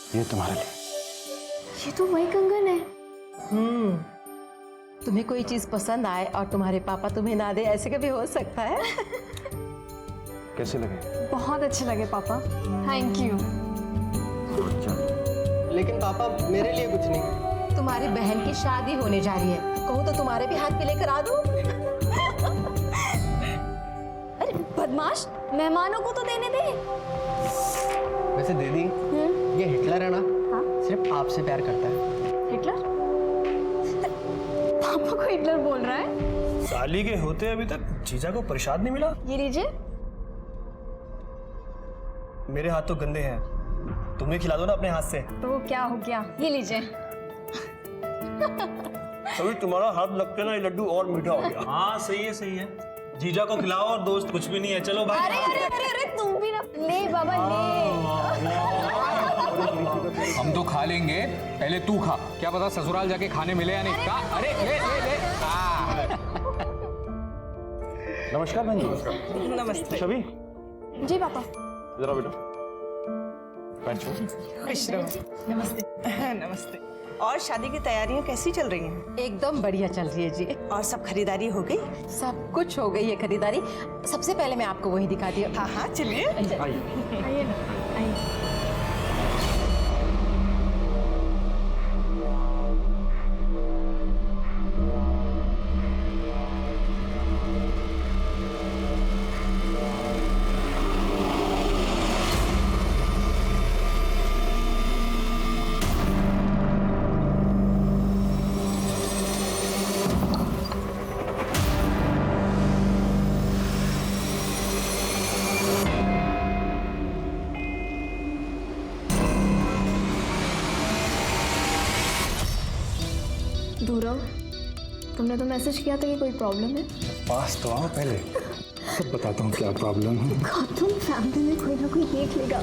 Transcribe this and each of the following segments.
ये तुम्हारे लिए। ये तो वही कंगन है। तुम्हें कोई चीज पसंद आए और तुम्हारे पापा तुम्हें ना दे, ऐसे कभी हो सकता है? कैसे लगे? बहुत अच्छे लगे पापा, थैंक यू। लेकिन पापा मेरे लिए कुछ नहीं। तुम्हारी बहन की शादी होने जा रही है, कहूँ तो तुम्हारे भी हाथ पे लेकर आ दूं? अरे बदमाश, मेहमानों को तो देने दे। वैसे दीदी, ये हिटलर है ना? हाँ? सिर्फ आपसे प्यार करता है। हिटलर? पापा को हिटलर बोल रहा है? साली के होते अभी तक जीजा को प्रसाद नहीं मिला। ये लीजिए। मेरे हाथ तो गंदे हैं, तुम्हें खिला दो ना अपने हाथ से। तो क्या हो गया, ये लीजिए। अभी तुम्हारा हाथ लगते ना ये लड्डू और मीठा हो गया। हाँ सही है सही है। जीजा को खिलाओ और दोस्त कुछ भी नहीं है। चलो भाई। अरे अरे अरे अरे तुम भी ना ले बाबा ले। हम तो खा लेंगे, पहले तू खा। क्या पता ससुराल जाके खाने मिले या नहीं। अरे ले ले ले। नमस्कार बहन जी। नमस्ते। छवि जी पापा। जरा बेटा बैठो। खुश रहो। नमस्ते। नमस्ते। और शादी की तैयारियां कैसी चल रही हैं? एकदम बढ़िया चल रही है जी। और सब खरीदारी हो गई? सब कुछ हो गई है खरीदारी। सबसे पहले मैं आपको वही दिखाती हूँ। हाँ हाँ चलिए। आइए ना, आइए। धुरव, तुमने तो मैसेज किया था कि कोई प्रॉब्लम है। पास तो आओ पहले, सब बताता हूँ क्या प्रॉब्लम है। तुम फैमिली में कोई ना कोई देख लेगा।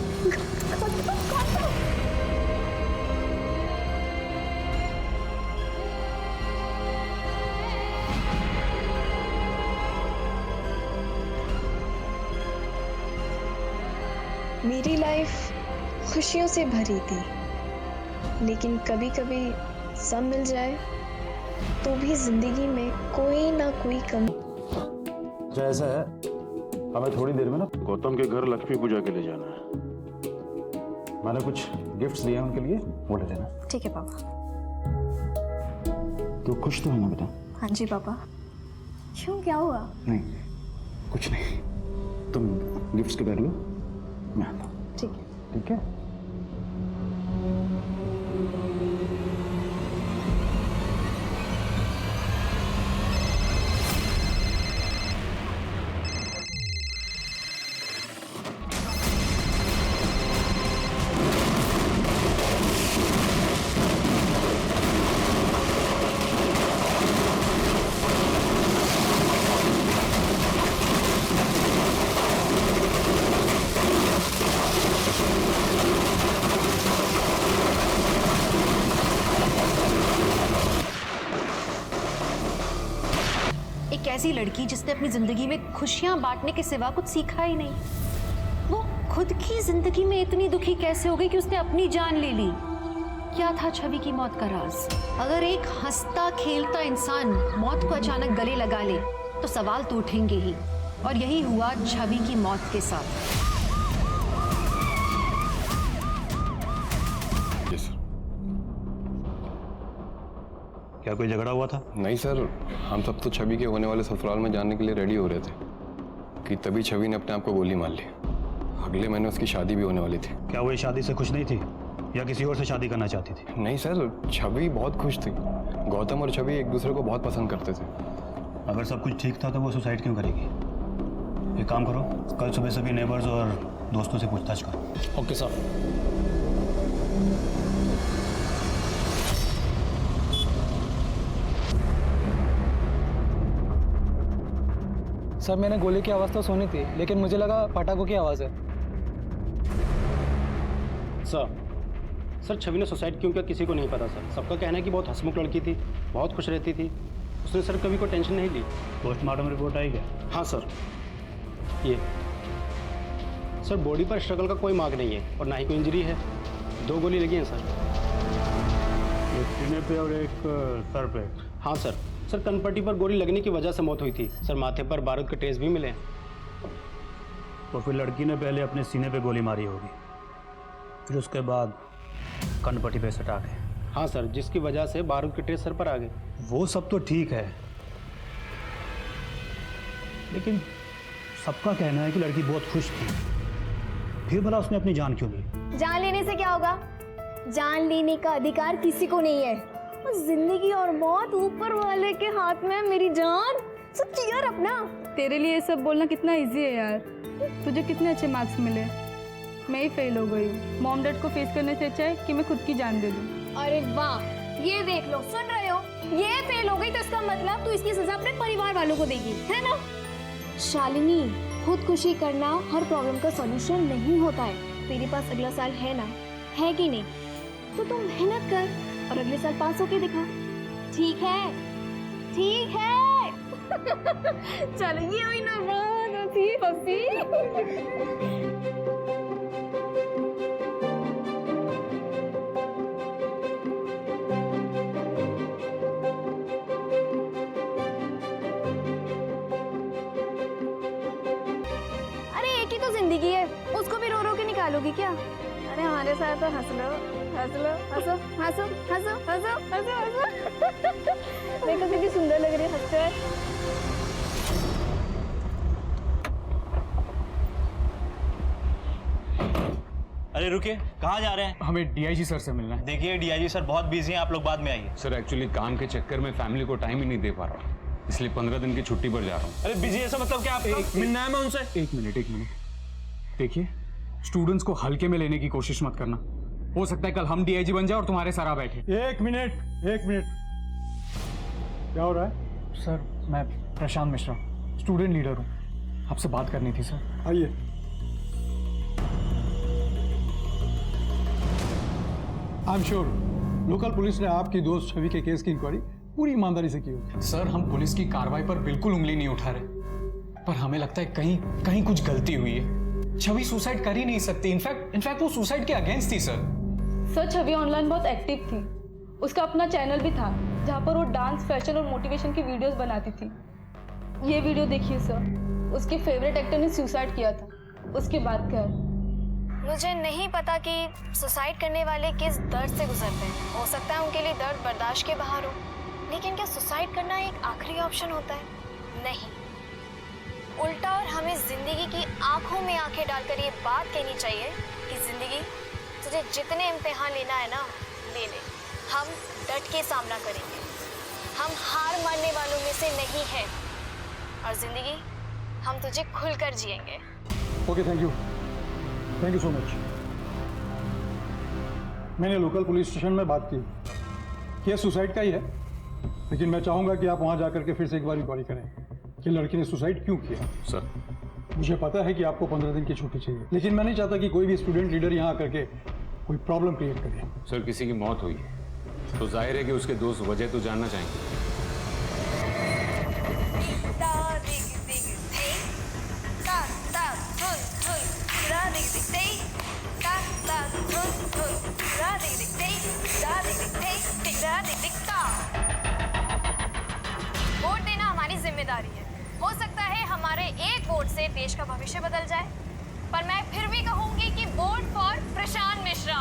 मेरी लाइफ खुशियों से भरी थी, लेकिन कभी कभी सब मिल जाए तो भी जिंदगी में कोई ना कोई कमी। अच्छा ऐसा है, हमें थोड़ी देर में ना गौतम के घर लक्ष्मी पूजा के लिए जाना है। मैंने कुछ गिफ्ट्स दिए हैं उनके लिए, वो ले लेना। ठीक है पापा। तो खुश तो है ना बेटा? हाँ जी पापा। क्यों, क्या हुआ? नहीं कुछ नहीं, तुम गिफ्ट्स के बैग लो, मैं आता हूँ। ठीक है। ठीक है। एक ऐसी लड़की जिसने अपनी जिंदगी में खुशियां बांटने के सिवा कुछ सीखा ही नहीं, वो खुद की जिंदगी में इतनी दुखी कैसे हो गई कि उसने अपनी जान ले ली। क्या था छवि की मौत का राज? अगर एक हंसता खेलता इंसान मौत को अचानक गले लगा ले तो सवाल तो उठेंगे ही, और यही हुआ छवि की मौत के साथ। क्या कोई झगड़ा हुआ था? नहीं सर, हम सब तो छवि के होने वाले ससुराल में जाने के लिए रेडी हो रहे थे कि तभी छवि ने अपने आप को गोली मार ली। अगले महीने उसकी शादी भी होने वाली थी। क्या वो इस शादी से खुश नहीं थी या किसी और से शादी करना चाहती थी? नहीं सर, छवि बहुत खुश थी। गौतम और छवि एक दूसरे को बहुत पसंद करते थे। अगर सब कुछ ठीक था तो वो सुसाइड क्यों करेगी? एक काम करो, कल सुबह सभी नेबर्स और दोस्तों से पूछताछ करो। Okay sir. सर मैंने गोली की आवाज़ तो सुनी थी, लेकिन मुझे लगा पटाखों की आवाज़ है। सर छवि ने सुसाइड क्यों किया किसी को नहीं पता सर। सबका कहना है कि बहुत हंसमुख लड़की थी, बहुत खुश रहती थी, उसने सर कभी कोई टेंशन नहीं ली। पोस्टमार्टम रिपोर्ट आई क्या? हाँ सर, ये सर बॉडी पर स्ट्रगल का कोई मार्क नहीं है और ना ही कोई इंजरी है। 2 गोली लगी हैं सर। एक सीने पे और एक सर पे। हाँ सर। सर कनपट्टी पर गोली लगने की वजह से मौत हुई थी सर। माथे पर बारूद के ट्रेस भी मिले हैं। तो फिर लड़की ने पहले अपने सीने पे गोली मारी होगी, फिर उसके बाद कनपट्टी पे सटा के। हाँ सर, जिसकी वजह से बारूद के ट्रेस सर पर आ गए। वो सब तो ठीक है, लेकिन सबका कहना है कि लड़की बहुत खुश थी, फिर भला उसने अपनी जान क्यों ली? जान लेने से क्या होगा? जान लेने का अधिकार किसी को नहीं है। और जिंदगी और मौत ऊपर वाले के हाथ में है मेरी जान। सब क्लियर अपना। तेरे लिए ये सब बोलना कितना इजी है यार। तुझे कितने अच्छे मार्क्स मिले, मैं ही फेल हो गई हूँ। मॉम डैड को फेस करने से अच्छा है कि मैं खुद की जान दे दूँ। अरे वाह, ये देख लो, सुन रहे हो? ये फेल हो गई तो इसका मतलब तू इसकी सजा अपने परिवार वालों को देगी, है ना? शालिनी, खुदकुशी करना हर प्रॉब्लम का सॉल्यूशन नहीं होता है। तेरे पास अगला साल है ना, है कि नहीं? तो तुम मेहनत कर और अगले साल पास होके दिखा। ठीक है? ठीक है। चलो, ये हुई ना बात, हंसी हंसी। जिंदगी है, उसको भी रो रो के निकालोगी क्या? अरे हमारे साथ तो हंस लो, हंस लो, हंसो हंसो हंसो हंसो हंसो हंसो। देखो कितनी सुंदर लग रही है हंसते हुए। अरे रुकिए, कहाँ जा रहे हैं? हमें डीआईजी सर से मिलना है। देखिए डीआईजी सर बहुत बिजी हैं, आप लोग बाद में आइए। सर एक्चुअली काम के चक्कर में फैमिली को टाइम ही नहीं दे पा रहा हूँ, इसलिए 15 दिन की छुट्टी पर जा रहा हूँ। अरे बिजी ऐसा मतलब क्या? आपका मिलना है मैं उनसे? एक मिनट देखिए, स्टूडेंट्स को हल्के में लेने की कोशिश मत करना। हो सकता है कल हम डीआईजी बन जाए और तुम्हारे सर आ बैठे। एक मिनट, क्या हो रहा है? सर मैं प्रशांत मिश्रा, स्टूडेंट लीडर हूँ, आपसे बात करनी थी सर। आइए। I am sure local police ने आपकी दोस्त छवि के केस की इंक्वायरी पूरी ईमानदारी से की होगी। सर हम पुलिस की कार्रवाई पर बिल्कुल उंगली नहीं उठा रहे, पर हमें लगता है कहीं कुछ गलती हुई है। छवि सुसाइड कर ही नहीं सकती, इनफैक्ट वो सुसाइड के अगेंस्ट थी सर। छवि ऑनलाइन बहुत एक्टिव थी, उसका अपना चैनल भी था जहाँ पर वो डांस, फैशन और मोटिवेशन की वीडियोस बनाती थी। ये वीडियो देखिए सर, उसके फेवरेट एक्टर ने सुसाइड किया था। उसके बाद क्या? मुझे नहीं पता कि सुसाइड करने वाले किस दर्द से गुजरते हैं। हो सकता है उनके लिए दर्द बर्दाश्त के बाहर हो, लेकिन क्या सुसाइड करना एक आखिरी ऑप्शन होता है? नहीं, उल्टा। और हमें जिंदगी की आंखों में आंखें डालकर ये बात कहनी चाहिए कि जिंदगी, तुझे जितने इम्तिहान लेना है ना, ले ले। हम डट के सामना करेंगे, हम हार मानने वालों में से नहीं हैं, और जिंदगी हम तुझे खुलकर जिएंगे। Okay, thank you so much. मैंने लोकल पुलिस स्टेशन में बात की, केस सुसाइड का ही है, लेकिन मैं चाहूँगा कि आप वहाँ जाकर के फिर से एक बार इंक्वायरी करें कि लड़की ने सुसाइड क्यों किया। सर मुझे पता है कि आपको 15 दिन की छुट्टी चाहिए, लेकिन मैं नहीं चाहता कि कोई भी स्टूडेंट लीडर यहाँ आकर के कोई प्रॉब्लम क्रिएट करे। सर किसी की मौत हुई है तो जाहिर है कि उसके दोस्त वजह तो जानना चाहेंगे। वोट देना हमारी जिम्मेदारी है। हो सकता है हमारे एक वोट से देश का भविष्य बदल जाए, पर मैं फिर भी कहूंगी कि vote for Prashant Mishra.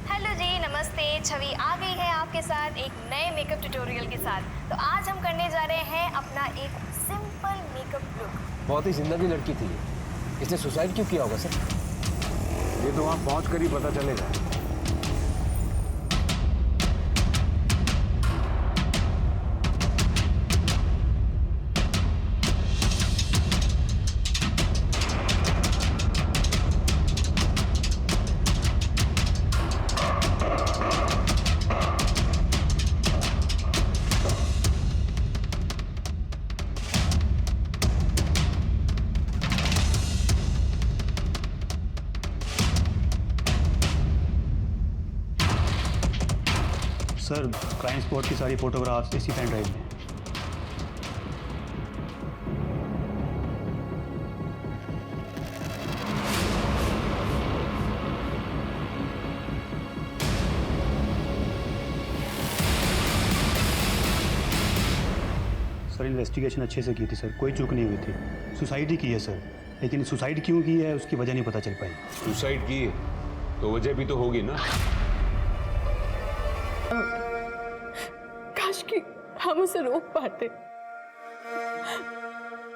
Hello ji, नमस्ते। छवि आ गई है आपके साथ एक नए मेकअप ट्यूटोरियल के साथ। तो आज हम करने जा रहे हैं अपना एक सिंपल मेकअप लुक। बहुत ही जिंदा लड़की थी, इसने सुसाइड क्यों किया होगा सर? ये तो वहाँ पहुँच कर ही पता चलेगा। सर क्राइम स्पॉट की सारी फोटोग्राफ्स इसी पेन ड्राइव में। सर इन्वेस्टिगेशन अच्छे से की थी सर, कोई चूक नहीं हुई थी। सुसाइड ही की है सर, लेकिन सुसाइड क्यों की है उसकी वजह नहीं पता चल पाई। सुसाइड की है तो वजह भी तो होगी ना। काश कि हम उसे रोक पाते।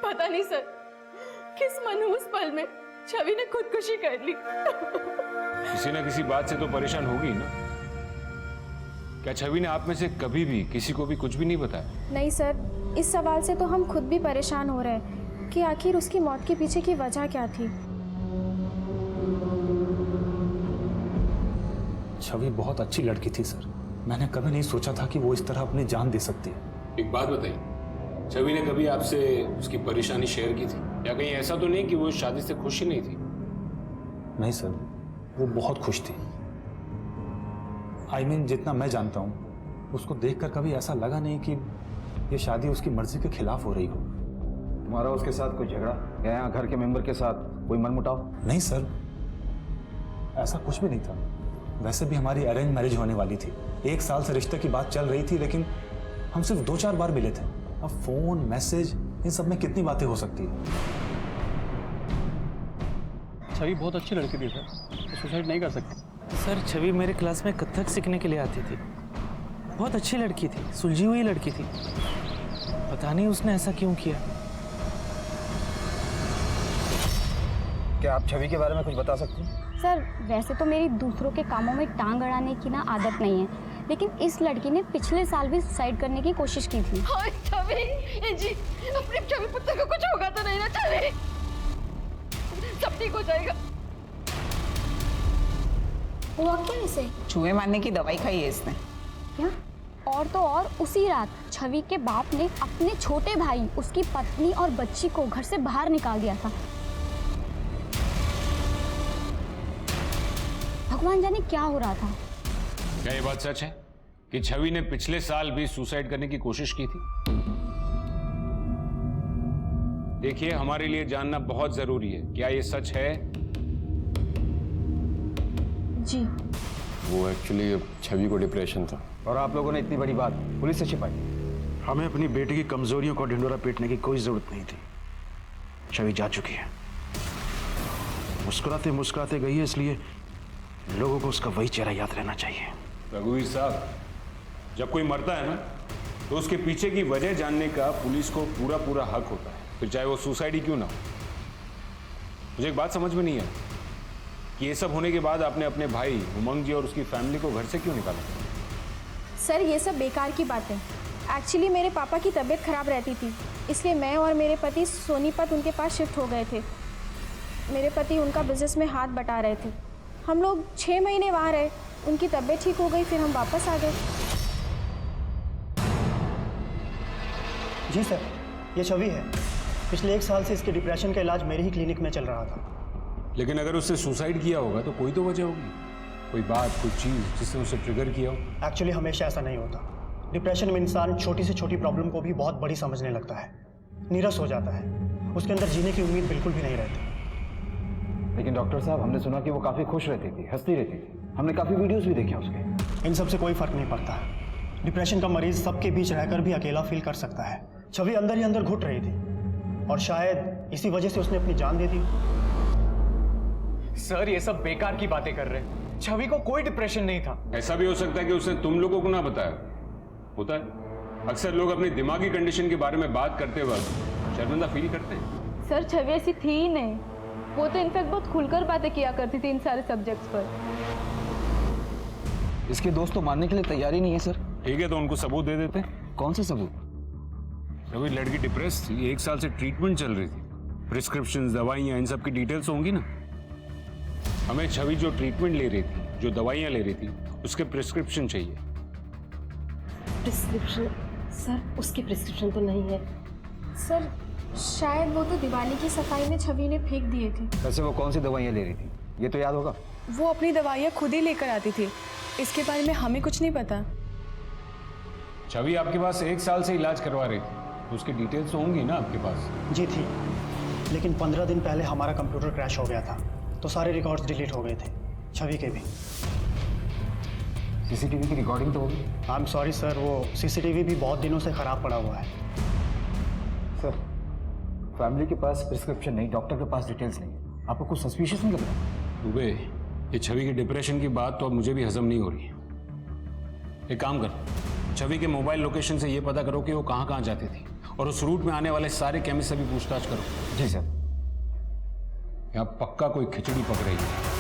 पता नहीं सर, किस मनहूस पल में छवि ने खुदकुशी कर ली। किसी ना किसी बात से तो परेशान होगी ना। क्या छवि ने आप में से कभी भी किसी को भी कुछ भी नहीं बताया? नहीं सर, इस सवाल से तो हम खुद भी परेशान हो रहे हैं कि आखिर उसकी मौत के पीछे की वजह क्या थी। छवि बहुत अच्छी लड़की थी सर, मैंने कभी नहीं सोचा था कि वो इस तरह अपनी जान दे सकती है। एक बात बताइए, छवि ने कभी आपसे उसकी परेशानी शेयर की थी, या कहीं ऐसा तो नहीं कि वो इस शादी से खुश ही नहीं थी? नहीं सर, वो बहुत खुश थी। I mean, जितना मैं जानता हूँ उसको देखकर कभी ऐसा लगा नहीं कि ये शादी उसकी मर्जी के खिलाफ हो रही हो। तुम्हारा उसके साथ कोई झगड़ा या यहाँ घर के मेंबर के साथ कोई मनमुटाव? नहीं सर, ऐसा कुछ भी नहीं था। वैसे भी हमारी अरेंज मैरिज होने वाली थी, 1 साल से रिश्ते की बात चल रही थी, लेकिन हम सिर्फ 2-4 बार मिले थे। अब फोन, मैसेज, इन सब में कितनी बातें हो सकती है। छवि बहुत अच्छी लड़की थी सर, तो सुसाइड नहीं कर सकती। सर छवि मेरे क्लास में कथक सीखने के लिए आती थी, बहुत अच्छी लड़की थी, सुलझी हुई लड़की थी। पता नहीं उसने ऐसा क्यों किया। क्या आप छवि के बारे में कुछ बता सकते हैं? सर वैसे तो मेरी दूसरों के कामों में टांग अड़ाने की ना आदत नहीं है, लेकिन इस लड़की ने पिछले साल भी सुसाइड करने की कोशिश की थी। हाय छवि, ए जी, अपने छवि पुत्र को कुछ होगा तो नहीं ना? छवि, सब ठीक हो जाएगा। हुआ क्या इसे? चूहे मारने की दवाई खाई है इसने। क्या? और तो और उसी रात छवि के बाप ने अपने छोटे भाई, उसकी पत्नी और बच्ची को घर से बाहर निकाल दिया था। भगवान जाने क्या हो रहा था। क्या ये बात सच है कि छवि ने पिछले साल भी सुसाइड करने की कोशिश की थी? देखिए, हमारे लिए जानना बहुत जरूरी है, क्या ये सच है? जी। वो एक्चुअली छवि को डिप्रेशन था। और आप लोगों ने इतनी बड़ी बात पुलिस से छिपाई? हमें अपनी बेटी की कमजोरियों को ढिंडोरा पीटने की कोई जरूरत नहीं थी। छवि जा चुकी है, मुस्कुराते मुस्कुराते गई है, इसलिए लोगों को उसका वही चेहरा याद रहना चाहिए। रघुवीर साहब, जब कोई मरता है ना, तो उसके पीछे की वजह जानने का पुलिस को पूरा पूरा हक होता है, फिर चाहे वो सुसाइड ही क्यों ना हो। मुझे एक बात समझ में नहीं है कि ये सब होने के बाद आपने अपने भाई उमंग जी और उसकी फैमिली को घर से क्यों निकाला? सर ये सब बेकार की बात है। एक्चुअली मेरे पापा की तबीयत खराब रहती थी, इसलिए मैं और मेरे पति सोनीपत उनके पास शिफ्ट हो गए थे। मेरे पति उनका बिजनेस में हाथ बटा रहे थे। हम लोग 6 महीने वहाँ रहे, उनकी तबीयत ठीक हो गई, फिर हम वापस आ गए। जी सर, ये छवि है। पिछले 1 साल से इसके डिप्रेशन का इलाज मेरे ही क्लिनिक में चल रहा था। लेकिन अगर उसने सुसाइड किया होगा तो कोई तो वजह होगी, कोई बात, कोई चीज जिसने उसे ट्रिगर किया हो। एक्चुअली हमेशा ऐसा नहीं होता। डिप्रेशन में इंसान छोटी से छोटी प्रॉब्लम को भी बहुत बड़ी समझने लगता है, नीरस हो जाता है, उसके अंदर जीने की उम्मीद बिल्कुल भी नहीं रहती। लेकिन डॉक्टर साहब, हमने सुना कि वो काफ़ी खुश रहती थी, हंसती रहती थी। हमने काफ़ी वीडियोस भी देखे उसके। इन सब से कोई फर्क नहीं पड़ता। डिप्रेशन का मरीज सबके बीच रहकर भी अकेला फील कर सकता है। छवि अंदर ही अंदर घुट रही थी और शायद इसी वजह से उसने अपनी जान दे दी। सर ये सब बेकार की बातें कर रहे हैं। छवि को कोई डिप्रेशन नहीं था। ऐसा भी हो सकता है कि उसने तुम लोगों को ना बताया। होता है, अक्सर लोग अपनी दिमागी कंडीशन के बारे में बात करते वक्त शर्मिंदा फील करते हैं। सर छवि ऐसी थी ही नहीं, वो तो इनफैक्ट बहुत खुलकर बातें किया करती थी इन सारे सब्जेक्ट्स पर। इसके दोस्त तो मानने के लिए तैयार ही नहीं है सर। ठीक है, तो उनको सबूत दे देते। कौन से सबूत? अभी लड़की डिप्रेस थी, 1 साल से ट्रीटमेंट चल रही थी, प्रिस्क्रिप्शन, दवाइयाँ, इन सब की डिटेल्स होंगी ना। हमें छवि जो ट्रीटमेंट ले रही थी, जो दवाइयाँ ले रही थी, उसके प्रिस्क्रिप्शन चाहिए। प्रिस्क्रिप्शन? सर उसकी प्रिस्क्रिप्शन तो नहीं है। सर शायद वो तो दिवाली की सफाई में छवि ने फेंक दिए थे। वैसे वो कौन सी दवाइयाँ ले रही थी, ये तो याद होगा। वो अपनी दवाइयाँ खुद ही लेकर आती थी, इसके बारे में हमें कुछ नहीं पता। छवि आपके पास 1 साल से इलाज करवा रही थी, तो उसकी डिटेल्स तो होंगी ना आपके पास? जी थी, लेकिन 15 दिन पहले हमारा कंप्यूटर क्रैश हो गया था, तो सारे रिकॉर्ड्स डिलीट हो गए थे, छवि के भी। सीसीटीवी की रिकॉर्डिंग तो होगी। आई एम सॉरी सर, वो सीसीटीवी भी बहुत दिनों से ख़राब पड़ा हुआ है। सर, फैमिली के पास प्रिस्क्रिप्शन नहीं, डॉक्टर के पास डिटेल्स नहीं, आपको कुछ सस्पिशियस नहीं लग रहा? दुबे, ये छवि की डिप्रेशन की बात तो अब मुझे भी हजम नहीं हो रही है। एक काम कर, छवि के मोबाइल लोकेशन से ये पता करो कि वो कहाँ कहाँ जाती थी, और उस रूट में आने वाले सारे केमिस्ट से भी पूछताछ करो। जी सर। यहाँ पक्का कोई खिचड़ी पक रही है।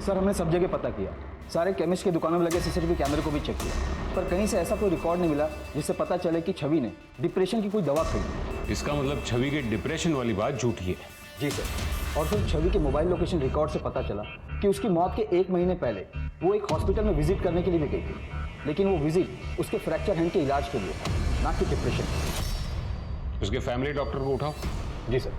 सर हमने सब जगह पता किया, सारे केमिस्ट की दुकानों में लगे सीसीटीवी कैमरे को भी चेक किया, पर कहीं से ऐसा कोई रिकॉर्ड नहीं मिला जिससे पता चले कि छवि ने डिप्रेशन की कोई दवा खरीदी। इसका मतलब छवि के डिप्रेशन वाली बात झूठी है। जी सर, और फिर छवि के मोबाइल लोकेशन रिकॉर्ड से पता चला कि उसकी मौत के 1 महीने पहले वो एक हॉस्पिटल में विजिट करने के लिए भी गई थी, लेकिन वो विजिट उसके फ्रैक्चर हैंड के इलाज के लिए था, ना कि डिप्रेशन। उसके फैमिली डॉक्टर को उठाओ। जी सर।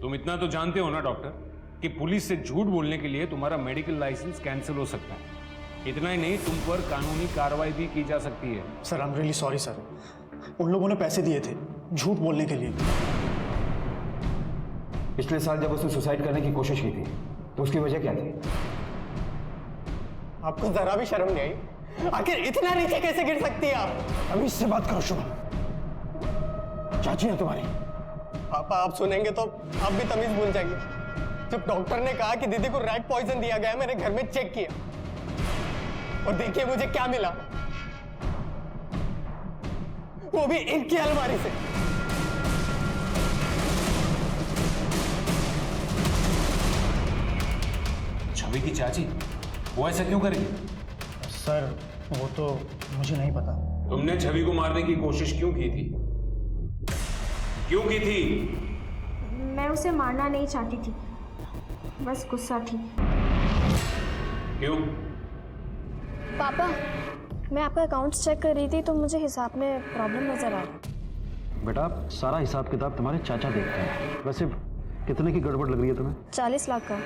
तुम इतना तो जानते हो ना डॉक्टर कि पुलिस से झूठ बोलने के लिए तुम्हारा मेडिकल लाइसेंस कैंसिल हो सकता है। इतना ही नहीं, तुम पर कानूनी कार्रवाई भी की जा सकती है। Sir I am really sorry sir, उन लोगों ने पैसे दिए थे झूठ बोलने के लिए। पिछले साल जब उसने सुसाइड करने की कोशिश की थी तो उसकी वजह क्या थी? आपको जरा भी शर्म नहीं आई? आखिर इतना नीचे कैसे गिर सकती है आप? अभी इससे बात करो शुभम, चाची है तुम्हारी। पापा आप सुनेंगे तो आप भी तमीज भूल जाएंगे। जब डॉक्टर ने कहा कि दीदी को रैट पॉइजन दिया गया, मैंने घर में चेक किया और देखिए मुझे क्या मिला, वो भी इनकी अलमारी से। छवि की चाची वो ऐसा क्यों करेगी? सर वो तो मुझे नहीं पता। तुमने छवि को मारने की कोशिश क्यों की थी? क्यों की थी? मैं उसे मारना नहीं चाहती थी, बस गुस्सा थी। क्यों? पापा, मैं आपका अकाउंट्स चेक कर रही थी तो मुझे हिसाब में प्रॉब्लम नजर आ रही। बेटा सारा हिसाब किताब तुम्हारे चाचा देखते हैं। वैसे कितने की गड़बड़ लग रही है तुम्हें? 40 लाख का।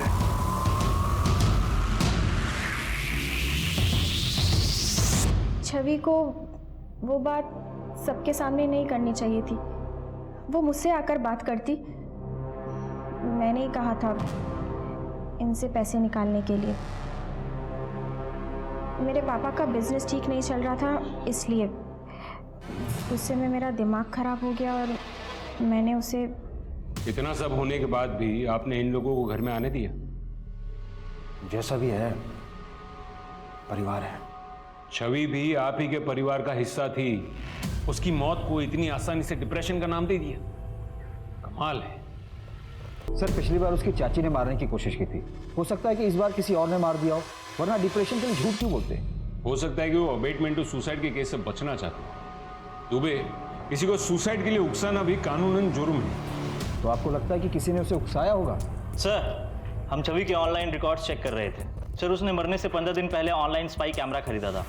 छवि को वो बात सबके सामने नहीं करनी चाहिए थी। वो मुझसे आकर बात करती, मैंने ही कहा था इनसे पैसे निकालने के लिए। मेरे पापा का बिजनेस ठीक नहीं चल रहा था, इसलिए उससे में मेरा दिमाग खराब हो गया और मैंने उसे। इतना सब होने के बाद भी आपने इन लोगों को घर में आने दिया? जैसा भी है परिवार है। छवि भी आप ही के परिवार का हिस्सा थी, उसकी मौत को इतनी आसानी से डिप्रेशन का नाम दे दिया, कमाल है। सर पिछली बार उसकी चाची ने मारने की कोशिश की थी, हो सकता है कि इस बार किसी और ने मार दिया हो, वरना डिप्रेशन के लिए झूठ क्यों बोलते? हो सकता है कि वो अबेटमेंट टू सुसाइड के केस से बचना चाहते। दुबे, किसी को सुसाइड के लिए उकसाना भी कानूनन जुर्म है। तो आपको लगता है कि किसी ने उसे उकसाया होगा? सर हम छवि के ऑनलाइन रिकॉर्ड्स चेक कर रहे थे। सर उसने मरने से 15 दिन पहले ऑनलाइन स्पाई कैमरा खरीदा था।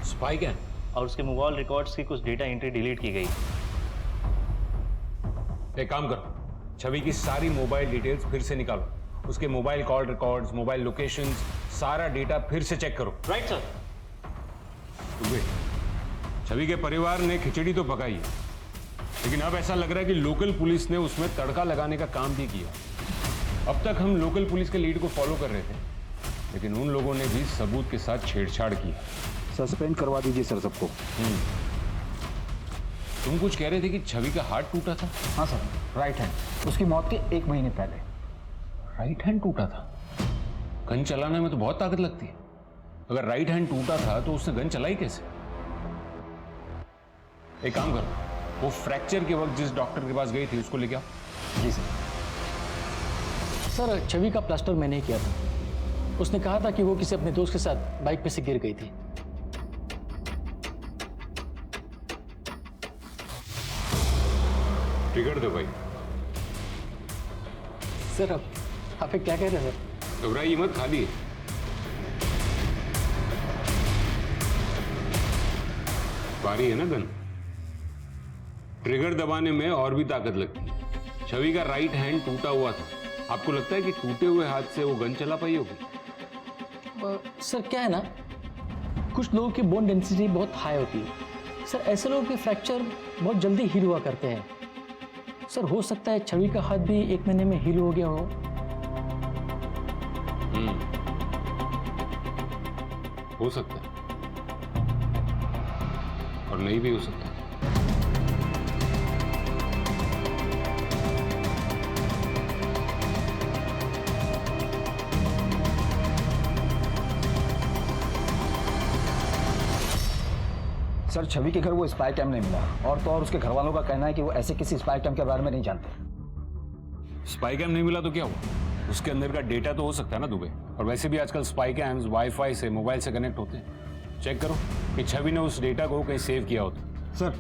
Spy cam? और उसके मोबाइल रिकॉर्ड्स की कुछ डेटा एंट्री डिलीट की गई। एक काम करो, छवि की सारी मोबाइल डिटेल्स फिर से निकालो, उसके mobile call records, mobile locations, सारा डेटा फिर से चेक करो। Right sir. दुबे, छवि के परिवार ने खिचड़ी तो पकाई है, लेकिन अब ऐसा लग रहा है कि लोकल पुलिस ने उसमें तड़का लगाने का काम भी किया। अब तक हम लोकल पुलिस के लीड को फॉलो कर रहे थे, लेकिन उन लोगों ने भी सबूत के साथ छेड़छाड़ की। सस्पेंड करवा दीजिए सर सबको। तुम कुछ कह रहे थे कि छवि का हार्ट टूटा था? हाँ सर, राइट हैंड, उसकी मौत के 1 महीने पहले। राइट हैंड टूटा था? गन चलाने में तो बहुत ताकत लगती है। अगर राइट हैंड टूटा था तो उसने गन चलाई कैसे? एक काम करो, वो फ्रैक्चर के वक्त जिस डॉक्टर के पास गई थी उसको लेके आओ। जी सर। सर छवि का प्लास्टर मैंने ही किया था। उसने कहा था कि वो किसी अपने दोस्त के साथ बाइक पे से गिर गई थी। ट्रिगर दो भाई। सर आप क्या कह रहे हैं सर? घबराइए मत, खाली है। भारी है ना गन, ट्रिगर दबाने में और भी ताकत लगती है। छवि का राइट हैंड टूटा हुआ था, आपको लगता है कि टूटे हुए हाथ से वो गन चला पाई होगी? सर क्या है ना, कुछ लोगों की बोन डेंसिटी बहुत हाई होती है, सर ऐसे लोगों के फ्रैक्चर बहुत जल्दी हील हुआ करते हैं। सर हो सकता है छवि का हाथ भी 1 महीने में हील हो गया हो। हो सकता है और नहीं भी हो सकता। सर छवि के घर वो स्पाई कैम नहीं मिला, और तो और उसके घर वालों का कहना है कि वो ऐसे किसी स्पाई कैम के बारे में नहीं जानते। स्पाई कैम नहीं मिला तो क्या हुआ? उसके अंदर का डेटा तो हो सकता है ना दुबे। और वैसे भी आजकल स्पाई कैम्स वाईफाई से, मोबाइल से कनेक्ट होते हैं। चेक करो कि छवि ने उस डेटा को कहीं सेव किया होता। सर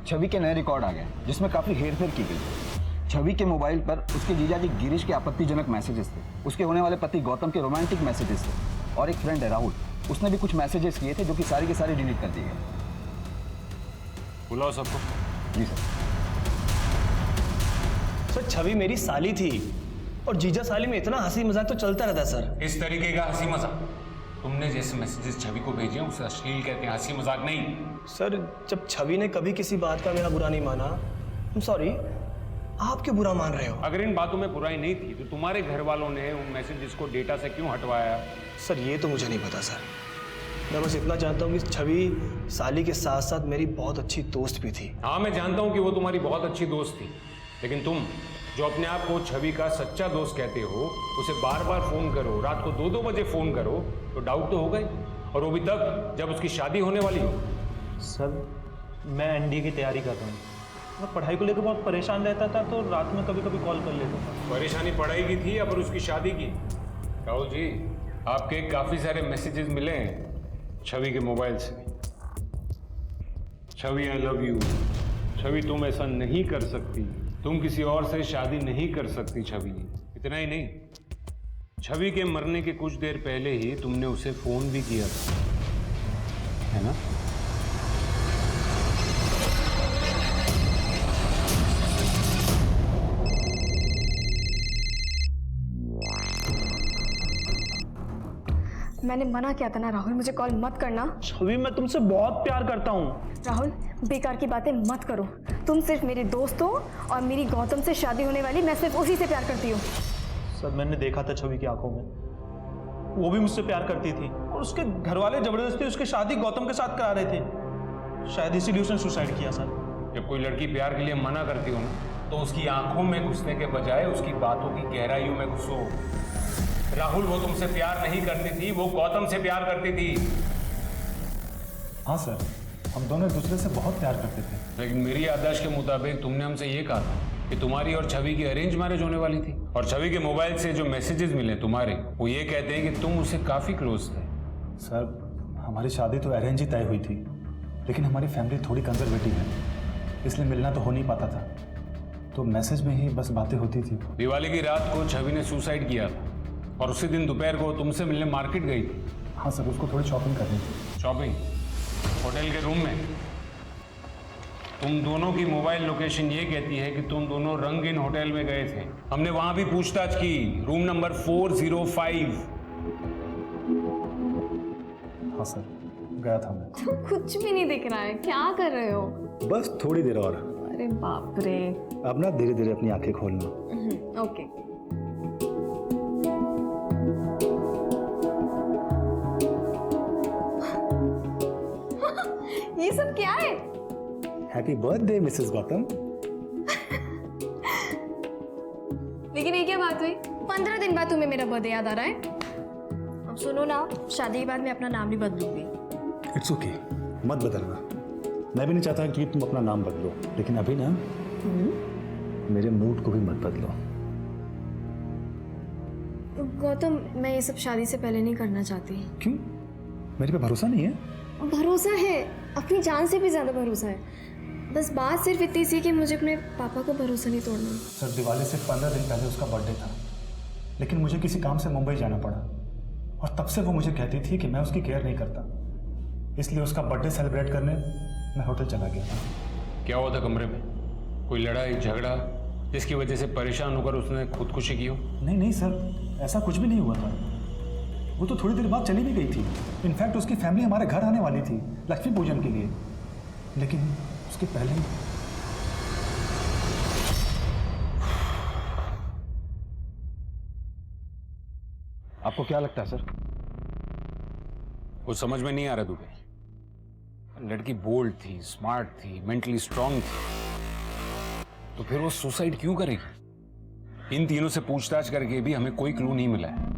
छवि के नए रिकॉर्ड आ गए जिसमें काफी हेरफेर की गई। छवि के मोबाइल पर उसके जीजाजी गिरीश के आपत्तिजनक मैसेजेस थे, उसके होने वाले पति गौतम के रोमांटिक मैसेजेस थे, और एक फ्रेंड है राहुल, उसने भी कुछ मैसेजेस किए थे जो कि सारे के सारे डिलीट कर दिए गए। बुलाओ सबको। जी सर। सर छवि मेरी साली थी और जीजा साली में इतना हंसी मजाक तो चलता रहता सर। इस तरीके का हंसी मजाक तुमने जैसे मैसेजेस छवि को भेजे हैं उसे अश्लील कहते हैं, हंसी मजाक नहीं। सर जब छवि ने कभी किसी बात का मेरा बुरा नहीं माना, सॉरी, आप क्यों बुरा मान रहे हो? अगर इन बातों में बुराई नहीं थी तो तुम्हारे घर वालों ने उन मैसेजेस को डेटा से क्यों हटवाया? सर ये तो मुझे नहीं पता सर। मैं बस इतना जानता हूँ कि छवि साली के साथ साथ मेरी बहुत अच्छी दोस्त भी थी। हाँ मैं जानता हूँ कि वो तुम्हारी बहुत अच्छी दोस्त थी, लेकिन तुम जो अपने आप को छवि का सच्चा दोस्त कहते हो उसे बार बार फोन करो, रात को 2-2 बजे फोन करो तो डाउट तो होगा ही, और वो भी तब जब उसकी शादी होने वाली हो। सर मैं एनडीए की तैयारी कर रहा हूँ। मैं पढ़ाई को लेकर बहुत परेशान रहता था तो रात में कभी कभी कॉल कर लेता था। परेशानी पढ़ाई की थी या फिर उसकी शादी की? राहुल जी आपके काफी सारे मैसेजेस मिले हैं छवि के मोबाइल से। छवि आई लव यू, छवि तुम ऐसा नहीं कर सकती, तुम किसी और से शादी नहीं कर सकती छवि। इतना ही नहीं, छवि के मरने के कुछ देर पहले ही तुमने उसे फोन भी किया था, है ना? मैंने मना किया था ना राहुल, मुझे कॉल मत करना। छवि मैं तुमसे बहुत प्यार करता हूँ। राहुल बेकार की बातें मत करो। तुम सिर्फ मेरे दोस्त हो और मेरी गौतम से शादी होने वाली, मैं सिर्फ उसी से प्यार करती हूँ। सर मैंने देखा था छवि की आंखों में, वो भी मुझसे प्यार करती थी और उसके घर वाले जबरदस्ती उसकी शादी गौतम के साथ करा रहे थे। शायद इसीलिए उसने सुसाइड किया। सर जब कोई लड़की प्यार के लिए मना करती हो ना तो उसकी आंखों में घुसने के बजाय उसकी बातों की गहराइयों में घुसो। राहुल वो तुमसे प्यार नहीं करती थी, वो गौतम से प्यार करती थी। हाँ सर, हम दोनों एक दूसरे से बहुत प्यार करते थे। लेकिन मेरी आदर्श के मुताबिक तुमने हमसे ये कहा था कि तुम्हारी और छवि की अरेंज मैरिज होने वाली थी, और छवि के मोबाइल से जो मैसेजेस मिले तुम्हारे वो ये कहते हैं कि तुम उससे काफी क्लोज थे। सर हमारी शादी तो अरेंज ही तय हुई थी, लेकिन हमारी फैमिली थोड़ी कंजर्वेटिव है, इसलिए मिलना तो हो नहीं पाता था, तो मैसेज में ही बस बातें होती थी। दिवाली की रात को छवि ने सुसाइड किया था और उसी दिन दोपहर को तुमसे मिलने मार्केट गई थी। हाँ सर, उसको थोड़ी शॉपिंग करनी थी। शॉपिंग? होटल के रूम में? तुम दोनों की मोबाइल लोकेशन ये कहती है कि तुम दोनों रंगीन होटल में गए थे। हमने वहां भी पूछताछ की, रूम नंबर 405। हाँ सर, गया था मैं। तो कुछ भी नहीं दिख रहा है, क्या कर रहे हो? बस थोड़ी देर और। अरे बाप रे। अब ना धीरे धीरे अपनी आंखें खोलना। ओके। ये सब क्या है? Happy birthday Mrs Gautam. लेकिन ये क्या बात हुई? 15 दिन बाद तुम्हें मेरा बर्थडे याद आ रहा है? अब सुनो ना, शादी के बाद मैं अपना नाम भी बदलूंगी। इट्स ओके, मत बदलना। मैं भी नहीं चाहता कि तुम अपना नाम बदलो, लेकिन अभी ना मेरे मूड को भी मत बदलो। गौतम, मैं ये सब शादी से पहले नहीं करना चाहती। क्यों? मेरे पे भरोसा नहीं है? भरोसा है, अपनी जान से भी ज्यादा भरोसा है। बस बात सिर्फ इतनी सी कि मुझे अपने पापा को भरोसा नहीं तोड़ना। सर दिवाली से 15 दिन पहले उसका बर्थडे था, लेकिन मुझे किसी काम से मुंबई जाना पड़ा, और तब से वो मुझे कहती थी कि मैं उसकी केयर नहीं करता, इसलिए उसका बर्थडे सेलिब्रेट करने मैं होटल चला गया था। क्या हुआ था कमरे में? कोई लड़ाई झगड़ा जिसकी वजह से परेशान होकर उसने खुदकुशी की हो? नहीं नहीं सर, ऐसा कुछ भी नहीं हुआ था। वो तो थोड़ी देर बाद चली भी गई थी। इनफैक्ट उसकी फैमिली हमारे घर आने वाली थी लक्ष्मी पूजन के लिए। लेकिन उसके पहले ही आपको क्या लगता है सर? कुछ समझ में नहीं आ रहा दुबे। लड़की बोल्ड थी, स्मार्ट थी, मेंटली स्ट्रांग थी, तो फिर वो सुसाइड क्यों करेगी? इन तीनों से पूछताछ करके भी हमें कोई क्लू नहीं मिला है।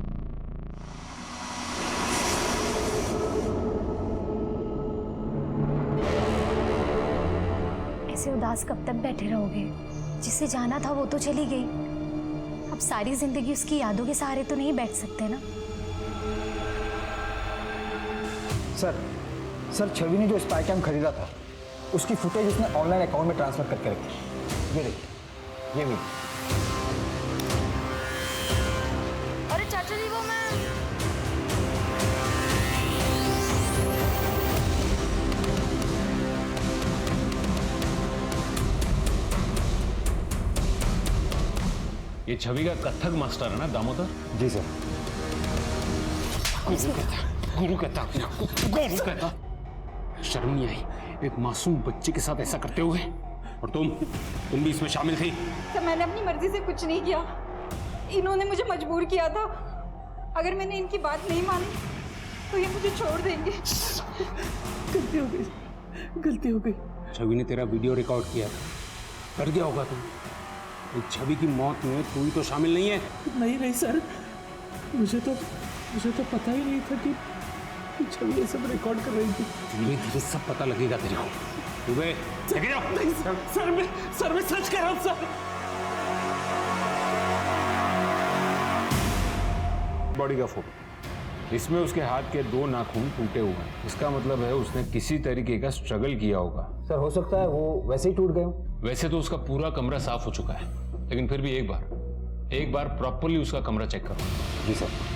ऐसे उदास कब तक बैठे रहोगे? जिसे जाना था वो तो चली गई, अब सारी जिंदगी उसकी यादों के सहारे तो नहीं बैठ सकते ना। सर छवि ने जो स्पाई कैम खरीदा था उसकी फुटेज उसने ऑनलाइन अकाउंट में ट्रांसफर करके रखी। ये देखिए, ये भी। अरे चाचा जी वो मैं ये छवि का कथक मास्टर है ना दामोदर? जी सर। गुरु कहता शर्म नहीं आई एक मासूम बच्चे के साथ ऐसा करते हुए? और तुम भी इसमें शामिल थी? सर मैंने अपनी मर्जी से कुछ नहीं किया, इन्होंने मुझे मजबूर किया था। अगर मैंने इनकी बात नहीं मानी तो ये मुझे छोड़ देंगे। गलती हो गई। छवि ने तेरा वीडियो रिकॉर्ड किया था, कर दिया होगा तुम। इस छवि की मौत में तू ही तो शामिल नहीं है। नहीं सर, मुझे तो पता ही नहीं था कि छवि ये सब रिकॉर्ड कर रही थी। धीरे धीरे सब पता लगेगा तेरे को। दुबे लेके जाओ। नहीं सर मैं सच कह रहा हूँ सर। बॉडी का फोटो, इसमें उसके हाथ के 2 नाखून टूटे हुए हैं। इसका मतलब है उसने किसी तरीके का स्ट्रगल किया होगा। सर हो सकता है वो वैसे ही टूट गए हो। वैसे तो उसका पूरा कमरा साफ हो चुका है, लेकिन फिर भी एक बार प्रॉपर्ली उसका कमरा चेक करो। जी सर।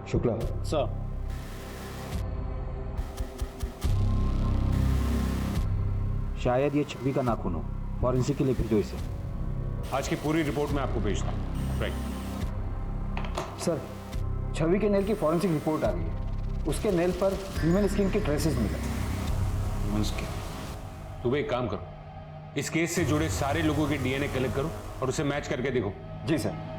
शुक्ला सर, शायद ये छवि का नाखून हो, फॉरेंसिक के लिए भेजो इसे। आज की पूरी रिपोर्ट मैं आपको भेजता हूँ। राइट सर, छवि के नेल की फॉरेंसिक रिपोर्ट आ गई है। उसके नेल पर ह्यूमन स्किन के ट्रेसेस मिले। Human skin? तुम एक काम करो, इस केस से जुड़े सारे लोगों के डीएनए कलेक्ट करो और उसे मैच करके देखो। जी सर।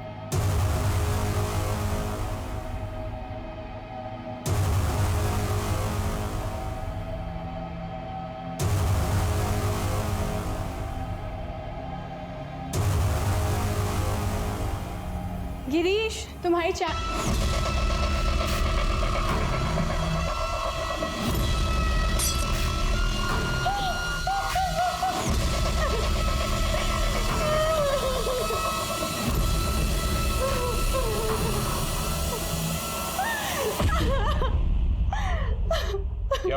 गिरीश, तुम्हारी क्या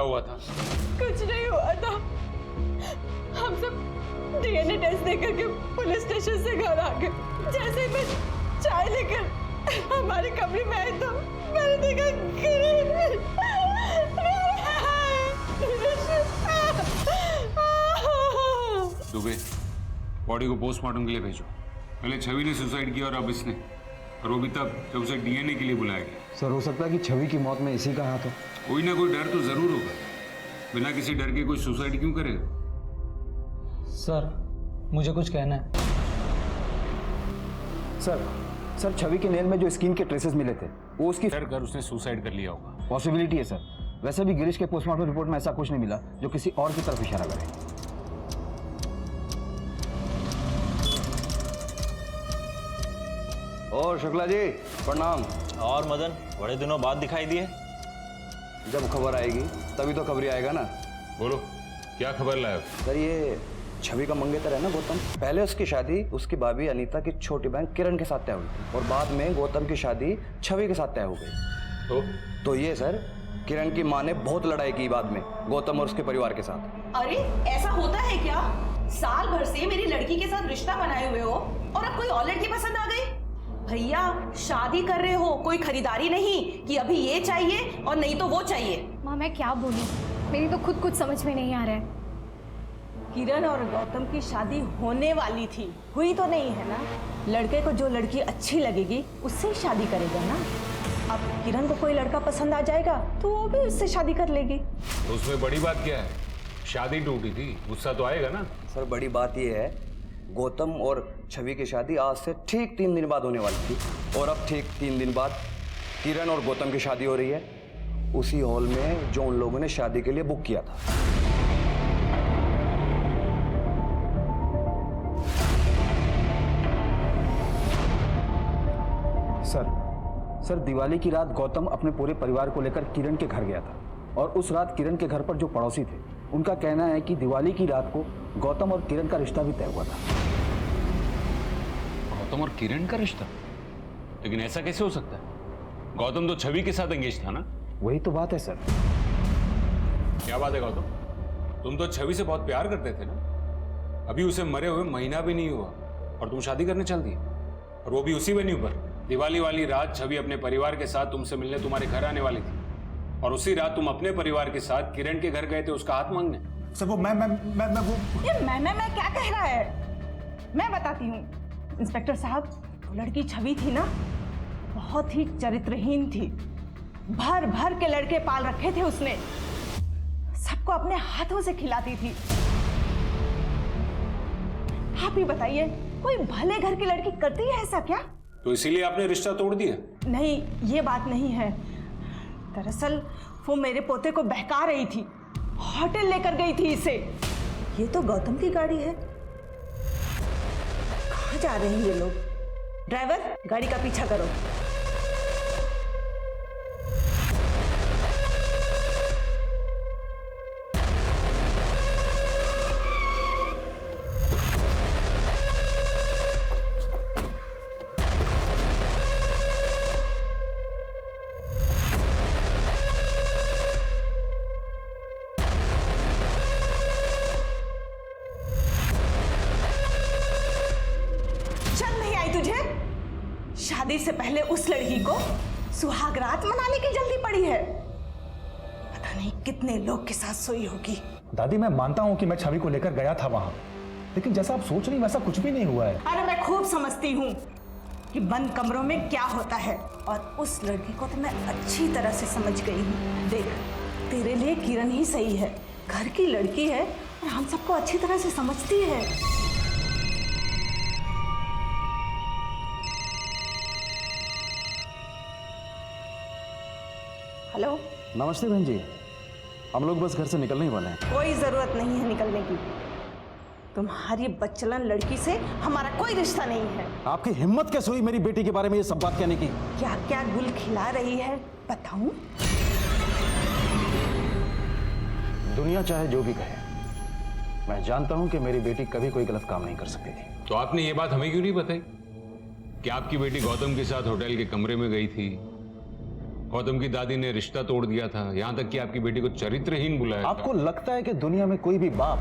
हुआ था? कुछ नहीं हुआ था। हम सब डीएनए टेस्ट देकर के पुलिस स्टेशन से घर आ गए। जैसे ही मैं चाय लेकर हमारे कमरे में आई तो मैंने देखा दुबे, बॉडी को पोस्टमार्टम के लिए भेजो। पहले छवि ने सुसाइड किया और अब इसने, और वो भी तब जब उसे डीएनए के लिए बुलाया गया। सर हो सकता है कि छवि की मौत में इसी का हाथ हो। कोई ना कोई डर तो जरूर होगा। बिना किसी डर के कोई सुसाइड क्यों करेगा? सर मुझे कुछ कहना है। सर छवि के नेल में जो स्किन के ट्रेसेस मिले थे वो उसकी डर कर उसने सुसाइड कर लिया होगा। पॉसिबिलिटी है सर। वैसे भी गिरीश के पोस्टमार्टम रिपोर्ट में ऐसा कुछ नहीं मिला जो किसी और की तरफ इशारा करे। और शुक्ला जी प्रणाम। और मदन, बड़े दिनों बाद दिखाई दिए। जब खबर आएगी तभी तो खबरी आएगा ना। बोलो क्या खबर लाए? सर ये छवि का मंगेतर है ना गौतम, पहले उसकी शादी उसकी भाभी अनीता की छोटी बहन किरण के साथ तय हुई थी और बाद में गौतम की शादी छवि के साथ तय हो गई। तो ये सर किरण की माँ ने बहुत लड़ाई की बाद में गौतम और उसके परिवार के साथ। अरे ऐसा होता है क्या? साल भर से मेरी लड़की के साथ रिश्ता बनाए हुए हो और अब कोई और लड़की पसंद आ गई? भैया शादी कर रहे हो, कोई खरीदारी नहीं कि अभी ये चाहिए और नहीं तो वो चाहिए। माँ मैं क्या बोलूँ, मेरी तो खुद कुछ समझ में नहीं आ रहा है। किरण और गौतम की शादी होने वाली थी, हुई तो नहीं है ना। लड़के को जो लड़की अच्छी लगेगी उससे ही शादी करेगा ना। अब किरण को कोई लड़का पसंद आ जाएगा तो वो भी उससे शादी कर लेगी। तो उसमें बड़ी बात क्या है? शादी टूटी थी, गुस्सा तो आएगा ना। सर बड़ी बात ये है, गौतम और छवि की शादी आज से ठीक 3 दिन बाद होने वाली थी और अब ठीक 3 दिन बाद किरण और गौतम की शादी हो रही है उसी हॉल में जो उन लोगों ने शादी के लिए बुक किया था। सर दिवाली की रात गौतम अपने पूरे परिवार को लेकर किरण के घर गया था और उस रात किरण के घर पर जो पड़ोसी थे उनका कहना है कि दिवाली की रात को गौतम और किरण का रिश्ता भी तय हुआ था। गौतम और किरण का रिश्ता? लेकिन ऐसा कैसे हो सकता है? गौतम तो छवि के साथ एंगेज था ना? वही तो बात है सर। क्या बात है गौतम, तुम तो छवि से बहुत प्यार करते थे ना? अभी उसे मरे हुए महीना भी नहीं हुआ और तुम शादी करने चल दिए, और वो भी उसी वेन्यू पर। दिवाली वाली रात छवि अपने परिवार के साथ तुमसे मिलने तुम्हारे घर आने वाली थी और उसी रात तुम अपने परिवार के साथ किरण के घर गए थे उसका हाथ मांगने। सर वो मैं वो ये मैं क्या कह रहा है? मैं बताती हूँ इंस्पेक्टर साहब, लड़की छवि थी ना, बहुत ही चरित्रहीन थी। भर भर के लड़के पाल रखे थे उसने, सबको अपने हाथों से खिलाती थी। आप ही बताइए, कोई भले घर की लड़की करती है ऐसा क्या? तो इसीलिए आपने रिश्ता तोड़ दिया? नहीं, ये बात नहीं है। दरअसल वो मेरे पोते को बहका रही थी, होटल लेकर गई थी इसे। ये तो गौतम की गाड़ी है। कहाँ जा रहे हैं ये लोग? ड्राइवर, गाड़ी का पीछा करो। शादी से पहले उस लड़की को सुहागरात मनाने की जल्दी पड़ी है। पता नहीं कितने लोग के साथ सोई होगी। दादी मैं मानता हूं कि मैं छवि को लेकर गया था वहां, लेकिन जैसा आप सोच रही वैसा कुछ भी नहीं हुआ है। अरे मैं खूब समझती हूँ कि बंद कमरों में क्या होता है, और उस लड़की को तो मैं अच्छी तरह से समझ गई हूँ। देख, तेरे लिए किरण ही सही है, घर की लड़की है और हम सबको अच्छी तरह से समझती है। हेलो, नमस्ते बहन जी, हम लोग बस घर से निकलने ही वाले हैं। कोई जरूरत नहीं है निकलने की। तुम्हारी बच्चलन लड़की से हमारा कोई रिश्ता नहीं है। आपकी हिम्मत कैसे हुई मेरी बेटी के बारे में ये सब बात कहने की? क्या क्या गुल खिला रही है बताऊं? दुनिया चाहे जो भी कहे, मैं जानता हूं कि मेरी बेटी कभी कोई गलत काम नहीं कर सकती थी। तो आपने ये बात हमें क्यों नहीं बताई कि आपकी बेटी गौतम के साथ होटल के कमरे में गई थी, गौतम की दादी ने रिश्ता तोड़ दिया था, यहां तक कि आपकी बेटी को चरित्रहीन बुलाया? आपको लगता है कि दुनिया में कोई भी बाप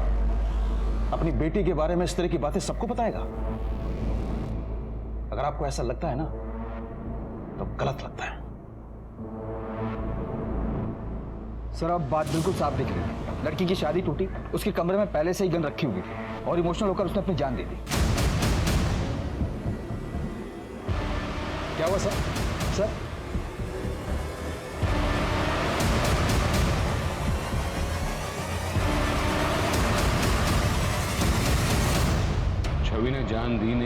अपनी बेटी के बारे में इस तरह की बातें सबको बताएगा? अगर आपको ऐसा लगता है ना, तो गलत लगता है। सर, अब बात बिल्कुल साफ दिख रही है। लड़की की शादी टूटी, उसके कमरे में पहले से ही गन रखी हुई थी और इमोशनल होकर उसने अपनी जान दे दी। क्या हुआ सर? सर, छवि ने जान दी नहीं।